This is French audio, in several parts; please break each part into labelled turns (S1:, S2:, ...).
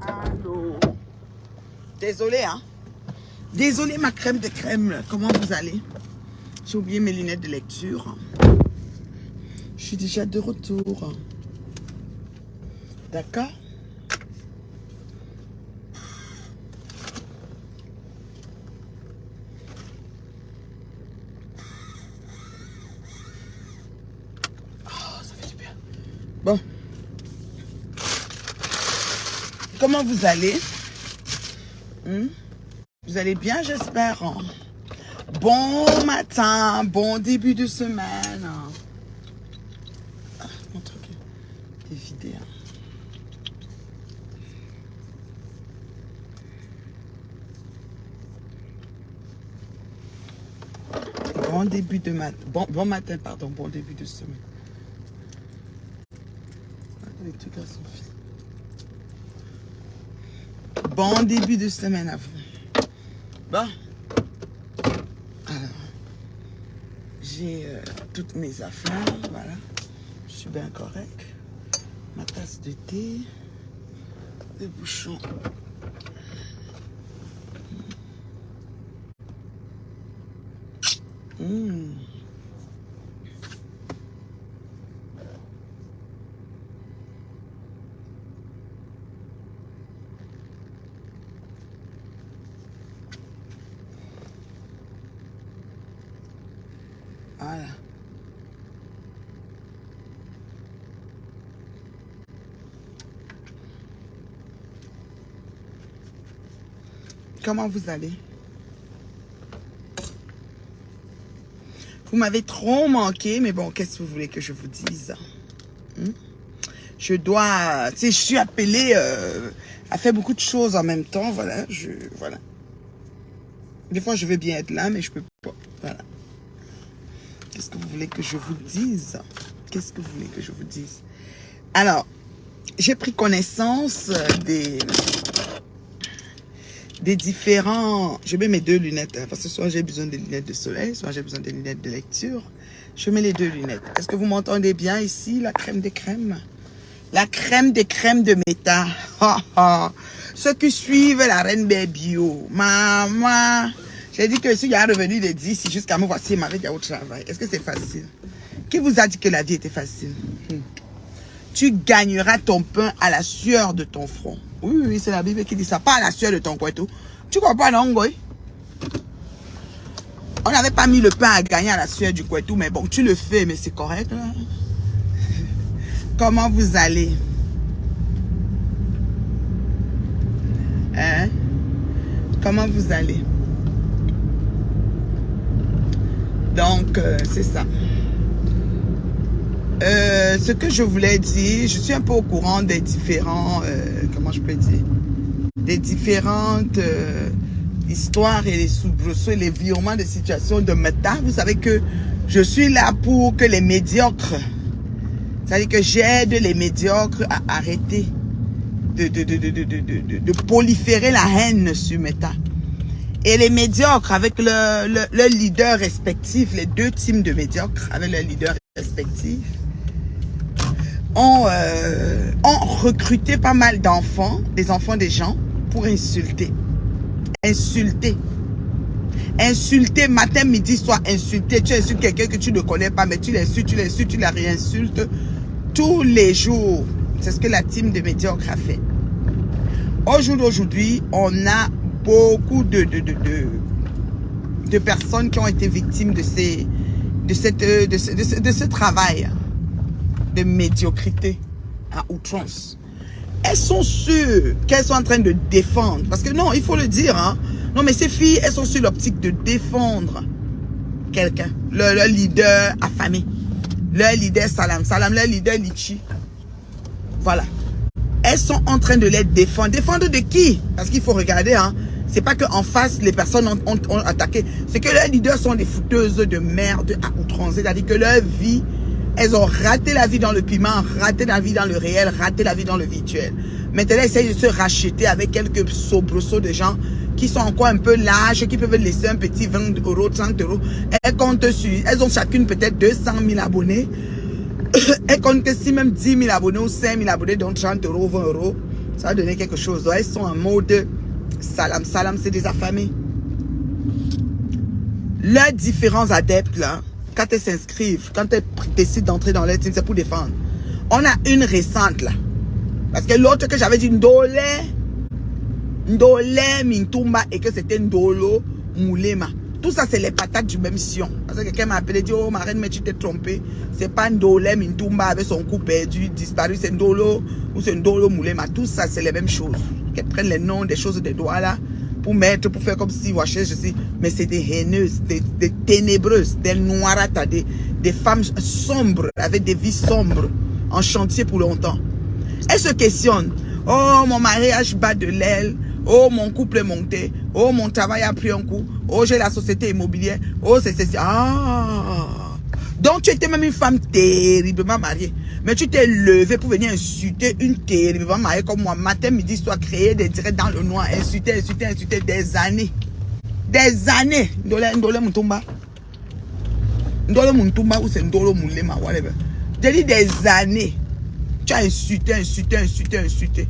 S1: Allô. Désolé, hein. Désolé, ma crème de crème. Comment vous allez? J'ai oublié mes lunettes de lecture. Je suis déjà de retour. D'accord? Oh, ça fait du bien. Bon. Comment vous allez? Vous allez bien, j'espère. Bon matin, bon début de semaine. Ah, mon truc est vidé. Bon début de matin. Bon matin, pardon. Bon début de semaine. Les trucs là sont finis. Bon début de semaine à vous. Bon. Alors, j'ai toutes mes affaires. Voilà. Je suis bien correct. Ma tasse de thé. Le bouchon. Voilà. Comment vous allez? Vous m'avez trop manqué, mais bon, qu'est-ce que vous voulez que je vous dise? Je dois... Tu sais, je suis appelée à faire beaucoup de choses en même temps, voilà. Voilà. Des fois, je veux bien être là, mais je peux pas. Voilà. Qu'est-ce que vous voulez que je vous dise? Qu'est-ce que vous voulez que je vous dise? Alors, j'ai pris connaissance des différents... Je mets mes deux lunettes, hein, parce que soit j'ai besoin des lunettes de soleil, soit j'ai besoin des lunettes de lecture. Je mets les deux lunettes. Est-ce que vous m'entendez bien ici, la crème des crèmes? La crème des crèmes de Meta. Ceux qui suivent la reine des bio. Maman, j'ai dit que si il y a un revenu de 10, jusqu'à me voici, il m'avait dit au travail. Est-ce que c'est facile? Qui vous a dit que la vie était facile? Tu gagneras ton pain à la sueur de ton front. Oui, oui, c'est la Bible qui dit ça. Pas à la sueur de ton couteau. Tu comprends, non, Ngoy? On n'avait pas mis le pain à gagner à la sueur du couteau, mais bon, tu le fais, mais c'est correct, là. Comment vous allez? Hein? Comment vous allez? Donc, c'est ça. Ce que je voulais dire, je suis un peu au courant des différents, comment je peux dire, des différentes histoires et les soubresauts et les virements de situation de Meta. Vous savez que je suis là pour que les médiocres, c'est-à-dire que j'aide les médiocres à arrêter de proliférer la haine sur Meta. Et les médiocres, avec leurs leaders respectifs, les deux teams de médiocres, avec leurs leaders respectifs, ont recruté pas mal d'enfants, des enfants des gens, pour insulter. Insulter. Insulter matin, midi, soir, insulter. Tu insultes quelqu'un que tu ne connais pas, mais tu l'insultes, tu la réinsultes tous les jours. C'est ce que la team de médiocres a fait. Au jour d'aujourd'hui, on a beaucoup de personnes qui ont été victimes de ce travail de médiocrité à outrance. Elles sont sûres qu'elles sont en train de défendre. Parce que non, il faut le dire. Hein. Non, mais ces filles, elles sont sur l'optique de défendre quelqu'un. Leur leader affamé. Leur leader Salam. Salam, leur leader Litchi. Voilà. Elles sont en train de les défendre. Défendre de qui? Parce qu'il faut regarder. Hein. C'est pas qu'en face, les personnes ont attaqué. C'est que leurs leaders sont des fouteuses de merde à outrance. C'est-à-dire que leur vie... Elles ont raté la vie dans le piment, raté la vie dans le réel, raté la vie dans le virtuel. Maintenant, elles essayent de se racheter avec quelques soubresauts de gens qui sont encore un peu larges, qui peuvent laisser un petit 20 euros, 30 euros. Elles comptent sur, elles ont chacune peut-être 200 000 abonnés. Elles comptent que si même 10 000 abonnés ou 5 000 abonnés dont 30 euros, 20 euros, Ça va donner quelque chose. Donc, elles sont en mode salam, salam, c'est des affamés. Leurs différents adeptes, là, quand elles s'inscrivent, quand elles décident d'entrer dans leur team, c'est pour défendre. On a une récente, là. Parce que l'autre que j'avais dit, Ndole Mintumba, et que c'était Ndolo Moulema. Tout ça, c'est les patates du même sion. Parce que quelqu'un m'a appelé, dit, oh, ma reine, mais tu t'es trompé. C'est pas Ndole Mintumba avec son cou perdu, disparu. C'est Ndolo ou c'est Ndolo Moulema. Tout ça, c'est les mêmes choses. Qu'elles prennent les noms des choses des doigts, là, pour mettre, pour faire comme si, je sais. Mais c'est des haineuses, des ténébreuses, des noirata, des femmes sombres, avec des vies sombres, en chantier pour longtemps. Elles se questionnent. Oh, mon mariage bat de l'aile. Oh, mon couple est monté. Oh, mon travail a pris un coup. Oh, j'ai la société immobilière. Oh, c'est... Ah! Donc, tu étais même une femme terriblement mariée. Mais tu t'es levée pour venir insulter une terriblement mariée comme moi. Matin, midi, soir, créer des directs dans le noir. Insulter des années. Des années. Ndole Moutoumba. Ndole Moutoumba ou c'est Ndolo Moulema, whatever. J'ai dit des années. Tu as insulté.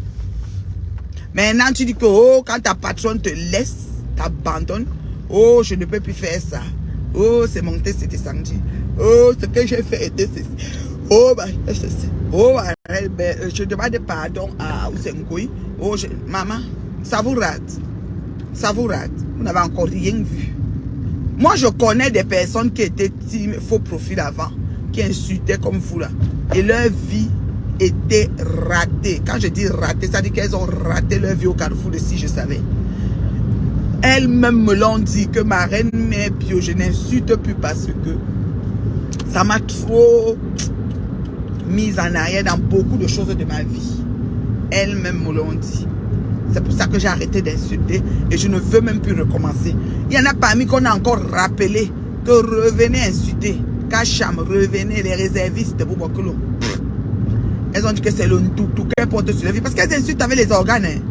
S1: Maintenant, tu dis que oh, quand ta patronne te laisse, t'abandonne. Oh, je ne peux plus faire ça. Oh, c'est monté, c'est descendu. Oh, ce que j'ai fait était ceci. Oh, bah, je demande pardon à Ousenkoui. Oh, maman, ça vous rate. Ça vous rate. Vous n'avez encore rien vu. Moi, je connais des personnes qui étaient faux profil avant, qui insultaient comme vous là. Et leur vie était ratée. Quand je dis ratée, ça veut dire qu'elles ont raté leur vie au Carrefour de si je savais. Elles-mêmes me l'ont dit que ma reine mère bio, je n'insulte plus parce que ça m'a trop mise en arrière dans beaucoup de choses de ma vie. Elles-mêmes me l'ont dit. C'est pour ça que j'ai arrêté d'insulter et je ne veux même plus recommencer. Il y en a parmi qu'on a encore rappelé que revenez insulter. Kacham, revenez les réservistes de Boubokolo. Elles ont dit que c'est le tout qu'elles portent sur la vie. Parce qu'elles insultent avec les organes. Hein.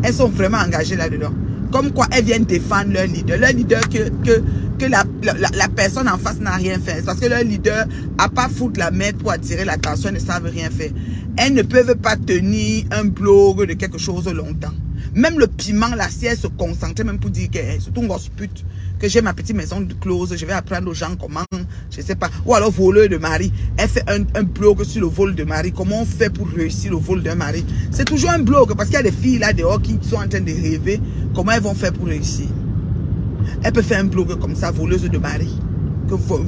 S1: Elles sont vraiment engagées là-dedans. Comme quoi elles viennent défendre leur leader. Leur leader que la personne en face n'a rien fait. Parce que leur leader n'a pas foutre la main pour attirer l'attention. Elles ne savent rien faire. Elles ne peuvent pas tenir un blog de quelque chose longtemps. Même le piment, là, si elle se concentrait même pour dire que, surtout on pute, que j'ai ma petite maison close, je vais apprendre aux gens comment, je sais pas, ou alors voleur de mari, elle fait un blog sur le vol de mari, comment on fait pour réussir le vol d'un mari. C'est toujours un blog, parce qu'il y a des filles là dehors qui sont en train de rêver, comment elles vont faire pour réussir. Elle peut faire un blog comme ça, voleuse de mari.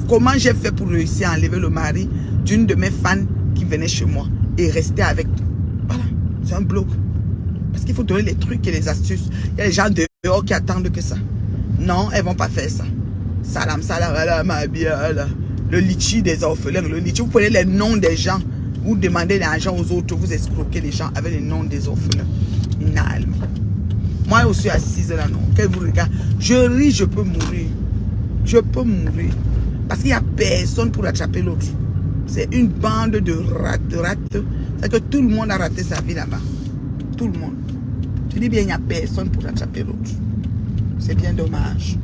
S1: Comment j'ai fait pour réussir à enlever le mari d'une de mes fans qui venait chez moi et rester avec. Voilà, c'est un blog. Parce qu'il faut donner les trucs et les astuces. Il y a des gens dehors qui attendent que ça. Non, elles ne vont pas faire ça. Salam, salam, le litchi des orphelins. Le litchi, vous prenez les noms des gens. Vous demandez l'argent aux autres. Vous escroquez les gens avec les noms des orphelins. Inalme. Moi, je suis assise là, non. Quand vous regardez, je ris, je peux mourir. Je peux mourir. Parce qu'il n'y a personne pour attraper l'autre. C'est une bande de rates. C'est que tout le monde a raté sa vie là-bas. Tout le monde. Je dis bien, il n'y a personne pour attraper l'autre. C'est bien dommage.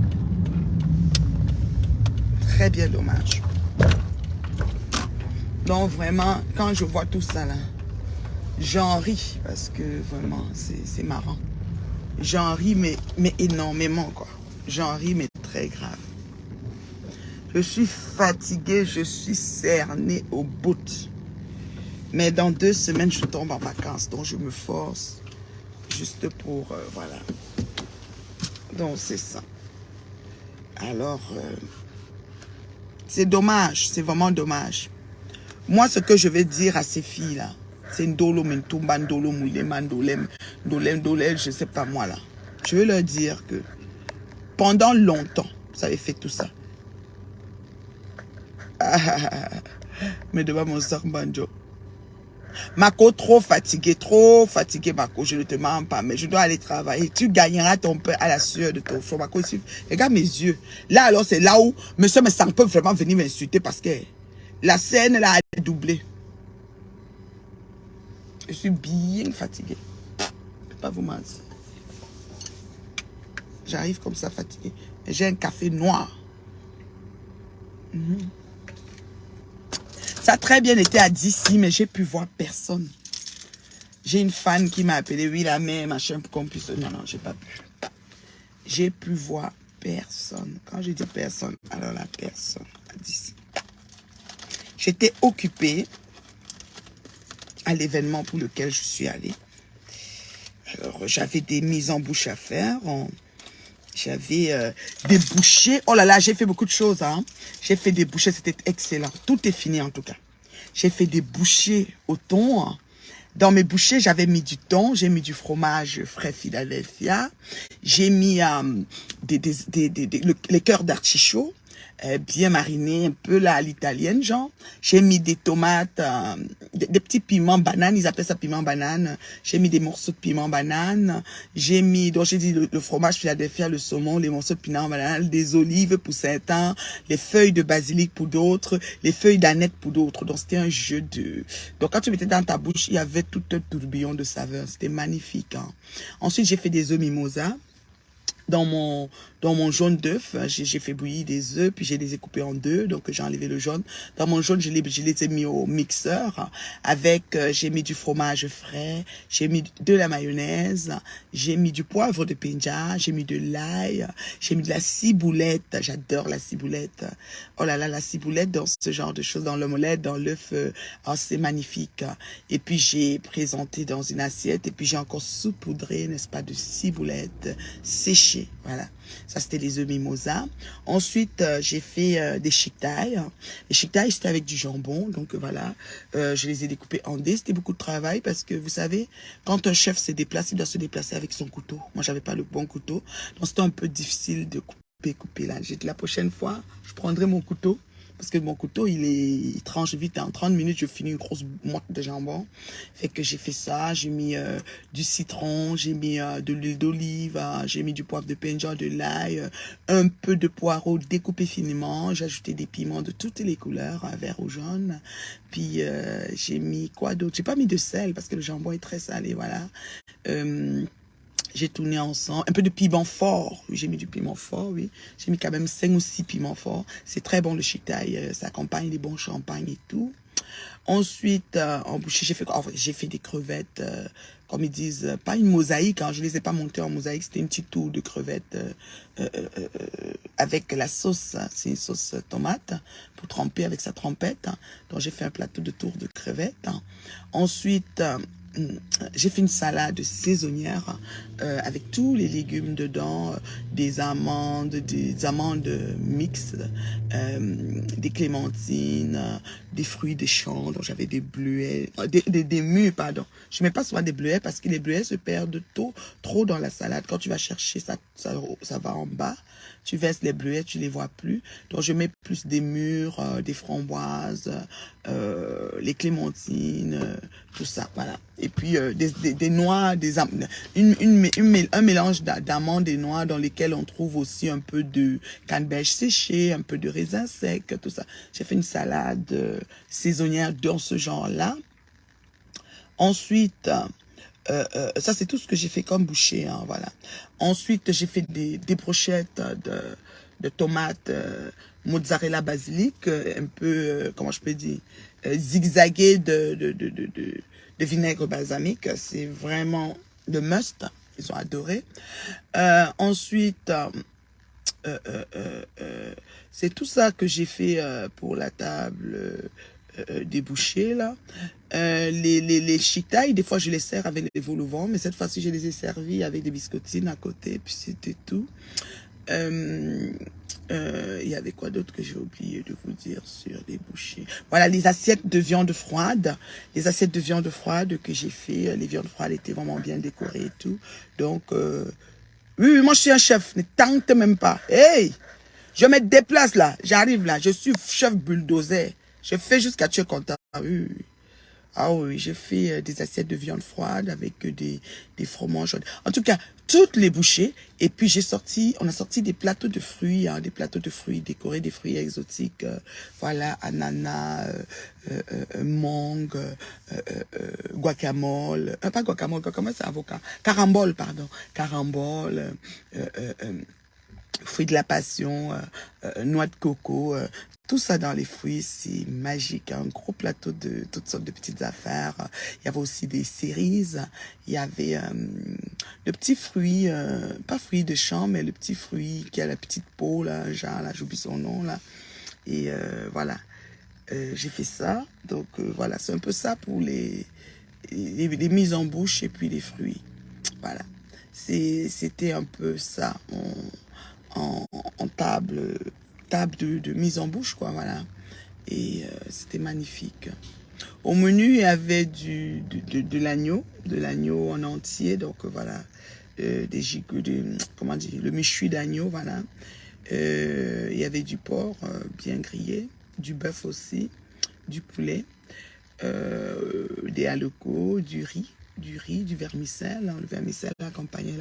S1: Très bien dommage. Donc vraiment, quand je vois tout ça là, j'en ris parce que vraiment, c'est marrant. J'en ris, mais énormément quoi. J'en ris, mais très grave. Je suis fatiguée, je suis cernée au bout. Mais dans 2 semaines, je tombe en vacances. Donc, je me force juste pour... voilà. Donc, c'est ça. Alors, c'est dommage. C'est vraiment dommage. Moi, ce que je vais dire à ces filles-là, c'est Ndolo Mintumba, Ndolo Moulema, Ndolem, je ne sais pas moi là. Je vais leur dire que pendant longtemps, vous avez fait tout ça. Mais devant mon soeur Banjo. Mako, trop fatigué, Mako. Je ne te mens pas, mais je dois aller travailler. Tu gagneras ton pain à la sueur de ton front. Mako, regarde mes yeux. Là, alors, c'est là où monsieur me sent peut vraiment venir m'insulter parce que la scène, là, a doublé. Je suis bien fatigué. Je ne peux pas vous mentir. J'arrive comme ça, fatigué. J'ai un café noir. Ça a très bien été à d'ici, mais j'ai pu voir personne. J'ai une fan qui m'a appelé, oui, la mère, machin, pour qu'on puisse... Non, non, j'ai pas pu. J'ai pu voir personne. Quand je dis personne, alors la personne a dit ça. J'étais occupée à l'événement pour lequel je suis allée. Alors, j'avais des mises en bouche à faire. J'avais des bouchées. Oh là là, j'ai fait beaucoup de choses. Hein. J'ai fait des bouchées, c'était excellent. Tout est fini en tout cas. J'ai fait des bouchées au thon. Dans mes bouchées, j'avais mis du thon, j'ai mis du fromage frais Philadelphia. J'ai mis les cœurs d'artichaut. Bien mariné, un peu là à l'italienne, genre. J'ai mis des tomates, des petits piments bananes, ils appellent ça piment banane. J'ai mis des morceaux de piment banane. J'ai mis, donc j'ai dit le fromage Philadelphia, le saumon, les morceaux de piment banane, des olives pour certains, les feuilles de basilic pour d'autres, les feuilles d'aneth pour d'autres. Donc c'était un jeu de... Donc quand tu mettais dans ta bouche, il y avait tout un tourbillon de saveurs. C'était magnifique. Hein. Ensuite, j'ai fait des œufs mimosa. Dans mon jaune d'œuf, j'ai fait bouillir des œufs, puis je les ai coupés en deux, donc j'ai enlevé le jaune. Dans mon jaune, je les ai mis au mixeur, avec, j'ai mis du fromage frais, j'ai mis de la mayonnaise, j'ai mis du poivre de Penja, j'ai mis de l'ail, j'ai mis de la ciboulette, j'adore la ciboulette. Oh là là, la ciboulette dans ce genre de choses, dans l'omelette, dans l'œuf, oh, c'est magnifique. Et puis j'ai présenté dans une assiette, et puis j'ai encore saupoudré, n'est-ce pas, de ciboulette séchée. Voilà, ça c'était les œufs mimosa. Ensuite, j'ai fait des chicktails. Les chicktails, c'était avec du jambon. Donc voilà, je les ai découpés en dés. C'était beaucoup de travail parce que vous savez, quand un chef se déplace, il doit se déplacer avec son couteau. Moi, j'avais pas le bon couteau. Donc c'était un peu difficile de couper là. La prochaine fois, je prendrai mon couteau. Parce que mon couteau, il tranche vite. En 30 minutes, je finis une grosse motte de jambon. Fait que j'ai fait ça. J'ai mis du citron, j'ai mis de l'huile d'olive, j'ai mis du poivre de Penja, de l'ail, un peu de poireau découpé finement. J'ai ajouté des piments de toutes les couleurs, vert ou jaune. Puis j'ai mis quoi d'autre? J'ai pas mis de sel parce que le jambon est très salé, voilà. J'ai tourné ensemble. Un peu de piment fort. J'ai mis du piment fort, oui. J'ai mis quand même 5 ou 6 piments forts. C'est très bon le chicktail. Ça accompagne des bons champagnes et tout. Ensuite, en bouchée, j'ai fait des crevettes, comme ils disent, pas une mosaïque. Hein, je les ai pas montées en mosaïque. C'était une petite tour de crevettes avec la sauce. Hein, c'est une sauce tomate pour tremper avec sa trempette. Hein. Donc, j'ai fait un plateau de tour de crevettes. Hein. Ensuite... j'ai fait une salade saisonnière avec tous les légumes dedans, des amandes mixtes, des clémentines, des fruits des champs, donc j'avais des bleuets, des mûres, pardon. Je ne mets pas souvent des bleuets parce que les bleuets se perdent trop dans la salade. Quand tu vas chercher, ça va en bas. Tu verses les bleuets, tu les vois plus. Donc je mets plus des mûres, des framboises, les clémentines, tout ça, voilà. Et puis des noix, un mélange d'amandes et noix dans lesquelles on trouve aussi un peu de canneberge séchée, un peu de raisin sec, tout ça. J'ai fait une salade saisonnière dans ce genre-là. Ensuite, ça c'est tout ce que j'ai fait comme bouchée, hein, voilà. Ensuite, j'ai fait des brochettes de tomates mozzarella basilic, un peu, comment je peux dire, zigzaguées de vinaigre balsamique. C'est vraiment le must. Ils ont adoré. Ensuite, c'est tout ça que j'ai fait pour la table des bouchées, là. Les chicktails, des fois, je les sers avec les vol au vent, mais cette fois-ci, je les ai servis avec des biscottines à côté, puis c'était tout. Il y avait quoi d'autre que j'ai oublié de vous dire sur les bouchées? Voilà, les assiettes de viande froide. Les assiettes de viande froide que j'ai fait. Les viandes froides étaient vraiment bien décorées et tout. Donc, oui, moi, je suis un chef. Ne tente même pas. Hey! Je me déplace là. J'arrive là. Je suis chef bulldozer. Je fais jusqu'à tu es content. Oui, oui. Ah oui, j'ai fait des assiettes de viande froide avec des fromages. En tout cas, toutes les bouchées. Et puis on a sorti des plateaux de fruits, hein, des plateaux de fruits décorés, des fruits exotiques. Voilà, ananas, mangue, guacamole. Pas guacamole, guacamole c'est avocat. Carambole, pardon. Carambole. fruits de la passion, noix de coco, tout ça dans les fruits, c'est magique. Un gros plateau de toutes sortes de petites affaires. Il y avait aussi des cerises. Il y avait le petit fruit, pas fruit de champ, mais le petit fruit qui a la petite peau, là, genre, là, j'oublie son nom, là. Et voilà, j'ai fait ça. Donc voilà, c'est un peu ça pour les mises en bouche et puis les fruits. Voilà, c'était un peu ça en table de mise en bouche, quoi, voilà. Et c'était magnifique. Au menu, il y avait de l'agneau en entier, donc voilà, des gigots, comment dire, le méchoui d'agneau, voilà. Il y avait du porc bien grillé, du bœuf aussi, du poulet, des haricots, du riz, du vermicelle. Hein. Le vermicelle accompagnait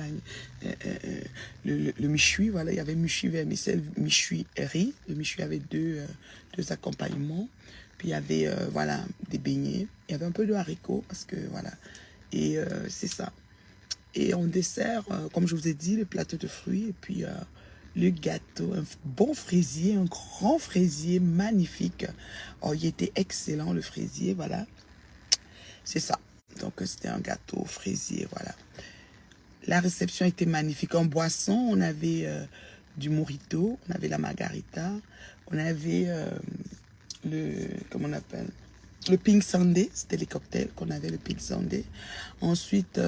S1: le méchoui, voilà. Il y avait méchoui, vermicelle, méchoui et riz. Le méchoui avait deux accompagnements. Puis il y avait, voilà, des beignets. Il y avait un peu de haricots, parce que, voilà. Et c'est ça. Et en dessert, comme je vous ai dit, le plateau de fruits, et puis le gâteau, un bon fraisier, un grand fraisier magnifique. Oh, il était excellent, le fraisier, voilà. C'est ça. Donc, c'était un gâteau fraisier, voilà. La réception était magnifique. En boisson, on avait du mojito, on avait la margarita, on avait comment on appelle, le pink sundae, c'était les cocktails qu'on avait, le pink sundae. Ensuite,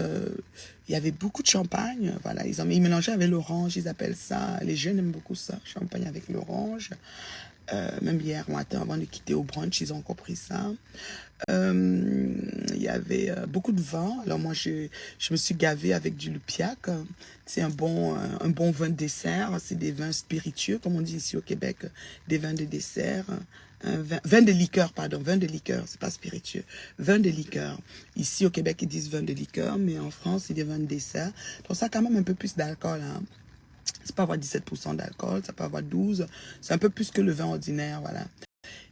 S1: il y avait beaucoup de champagne, voilà, ils mélangeaient avec l'orange, ils appellent ça, les jeunes aiment beaucoup ça, champagne avec l'orange. Même hier matin, avant de quitter au brunch, ils ont encore pris ça. Il y avait beaucoup de vin. Alors moi, je me suis gavée avec du Lupiac. C'est un bon vin de dessert. C'est des vins spiritueux, comme on dit ici au Québec, des vins de dessert. Vin de liqueur, pardon, vin de liqueur, c'est pas spiritueux. Vin de liqueur. Ici au Québec, ils disent vin de liqueur, mais en France, c'est des vins de dessert. Donc ça a quand même un peu plus d'alcool, hein. Ça peut avoir 17% d'alcool, ça peut avoir 12%. C'est un peu plus que le vin ordinaire, voilà.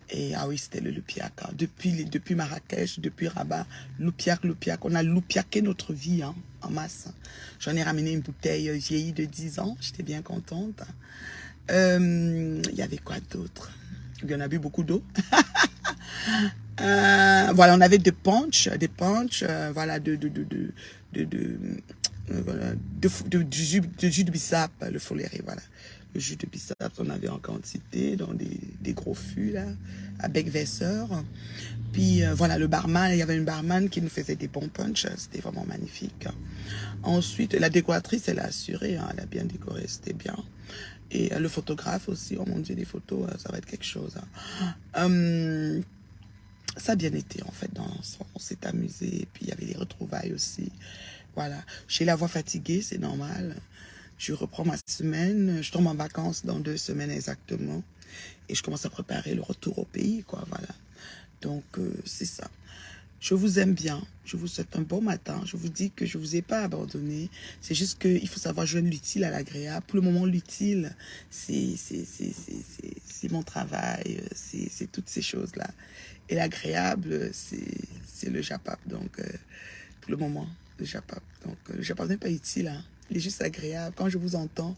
S1: Et ah oui, c'était le Lupiac. Hein. Depuis Marrakech, depuis Rabat, Lupiac. On a Lupiaqué notre vie, hein, en masse. J'en ai ramené une bouteille vieillie de 10 ans. J'étais bien contente. Il y avait quoi d'autre? Il y en a bu beaucoup d'eau. Voilà, on avait des punch, voilà, du jus de bissap, le foléré, voilà. Le jus de bissap, on avait en quantité dans des gros fûts, là, à bec-vesseur. Puis, voilà, le barman, il y avait une barman qui nous faisait des bons punch, c'était vraiment magnifique. Ensuite, la décoratrice, elle a assuré, hein, elle a bien décoré, c'était bien. Et le photographe aussi, oh mon Dieu, les photos, ça va être quelque chose. Hein. Ça a bien été, en fait, on s'est amusé, et puis il y avait les retrouvailles aussi. Voilà, j'ai la voix fatiguée, c'est normal. Je reprends ma semaine, je tombe en vacances dans 2 semaines exactement. Et je commence à préparer le retour au pays, quoi, voilà. Donc, c'est ça. Je vous aime bien, je vous souhaite un bon matin. Je vous dis que je ne vous ai pas abandonné. C'est juste qu'il faut savoir joindre l'utile à l'agréable. Pour le moment, l'utile, c'est mon travail, c'est toutes ces choses-là. Et l'agréable, c'est le Japap. Donc, pour le moment, le Japap. Donc, le Japap n'est pas utile, hein. Il est juste agréable. Quand je vous entends,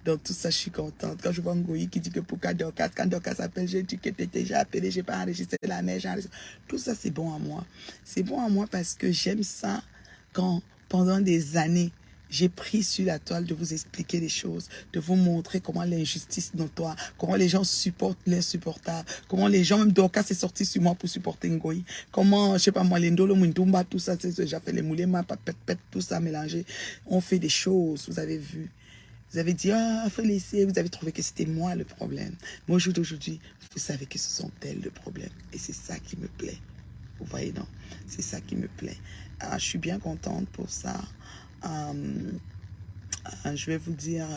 S1: dans tout ça, je suis contente. Quand je vois Ngoyi qui dit que pour Dorcas, quand Dorcas s'appelle, j'ai dit que tu étais déjà appelé, j'ai pas enregistré la mère. Tout ça, c'est bon à moi. C'est bon à moi parce que j'aime ça quand, pendant des années, j'ai pris sur la toile de vous expliquer les choses, de vous montrer comment l'injustice notoire, comment les gens supportent l'insupportable, comment les gens, même Dorcas est sorti sur moi pour supporter Ngoyi, comment, je sais pas moi, l'Indolo, Mundumba, tout ça, j'ai fait les moulema, tout ça mélangé. On fait des choses, vous avez vu. Vous avez dit, ah, faut laisser, vous avez trouvé que c'était moi le problème. Moi, aujourd'hui, vous savez que ce sont elles le problème. Et c'est ça qui me plaît. Vous voyez, non? C'est ça qui me plaît. Alors, je suis bien contente pour ça. Je vais vous dire,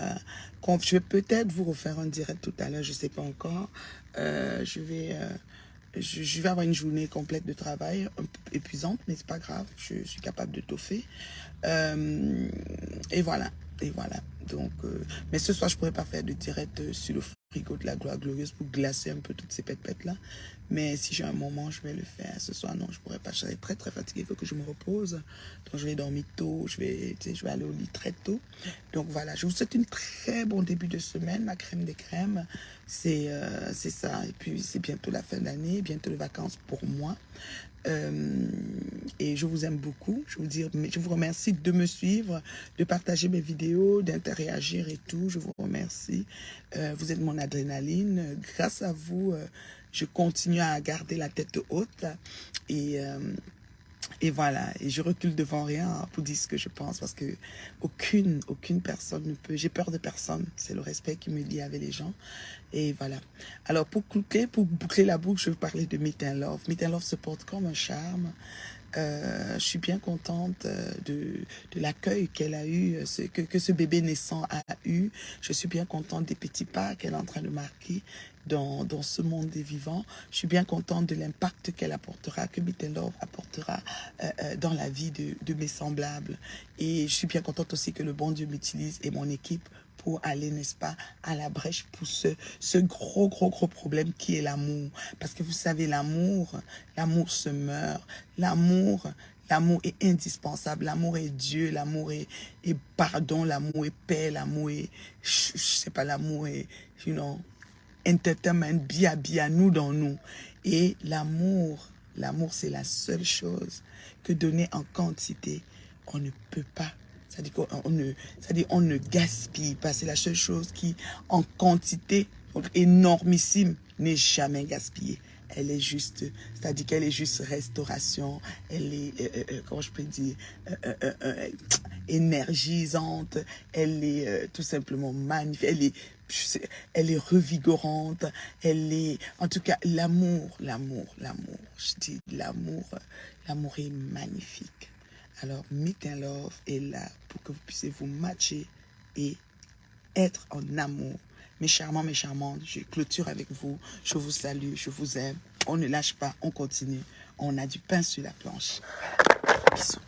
S1: je vais peut-être vous refaire un direct tout à l'heure, je ne sais pas encore. Je vais avoir une journée complète de travail, un peu épuisante, mais c'est pas grave, je suis capable de toffer. Et voilà. Donc, mais ce soir, je ne pourrais pas faire de direct sur le frigo de la gloire glorieuse pour glacer un peu toutes ces pètes-pètes-là. Mais si j'ai un moment, je vais le faire. Ce soir, non, je pourrais pas. Je serai très, très fatiguée. Il faut que je me repose. Donc, je vais dormir tôt. Je vais aller au lit très tôt. Donc, voilà. Je vous souhaite une très bon début de semaine. Ma crème des crèmes, c'est ça. Et puis, c'est bientôt la fin d'année, bientôt les vacances pour moi. Et je vous aime beaucoup. Je vous remercie de me suivre, de partager mes vidéos, d'interagir et tout. Je vous remercie. Vous êtes mon adrénaline. Grâce à vous, je continue à garder la tête haute. Et voilà, et je recule devant rien pour dire ce que je pense, parce que aucune personne ne peut, j'ai peur de personne, c'est le respect qui me lie avec les gens, et voilà. Alors pour boucler la boucle, je vais vous parler de Meet and Love. Meet and Love se porte comme un charme. Je suis bien contente de l'accueil qu'elle a eu, que ce bébé naissant a eu. Je suis bien contente des petits pas qu'elle est en train de marquer dans ce monde des vivants. Je suis bien contente de l'impact qu'elle apportera, que Meet and Love apportera dans la vie de mes semblables. Et je suis bien contente aussi que le bon Dieu m'utilise et mon équipe pour aller, n'est-ce pas, à la brèche pour ce gros problème qui est l'amour. Parce que vous savez, l'amour se meurt. L'amour est indispensable. L'amour est Dieu, l'amour est pardon, l'amour est paix, l'amour est, je sais pas, l'amour est, entertainment, bien, nous dans nous. Et l'amour, c'est la seule chose que donner en quantité, on ne peut pas. C'est-à-dire on ne gaspille pas. C'est la seule chose qui, en quantité énormissime, n'est jamais gaspillée. Elle est juste, c'est-à-dire qu'elle est juste restauration. Elle est, comment je peux dire, énergisante. Elle est tout simplement magnifique. Elle est revigorante. Elle est, en tout cas, l'amour. Je dis l'amour est magnifique. Alors, Meet and Love est là pour que vous puissiez vous matcher et être en amour. Mes charmants, mes charmantes, je clôture avec vous. Je vous salue, je vous aime. On ne lâche pas, on continue. On a du pain sur la planche. Bisous.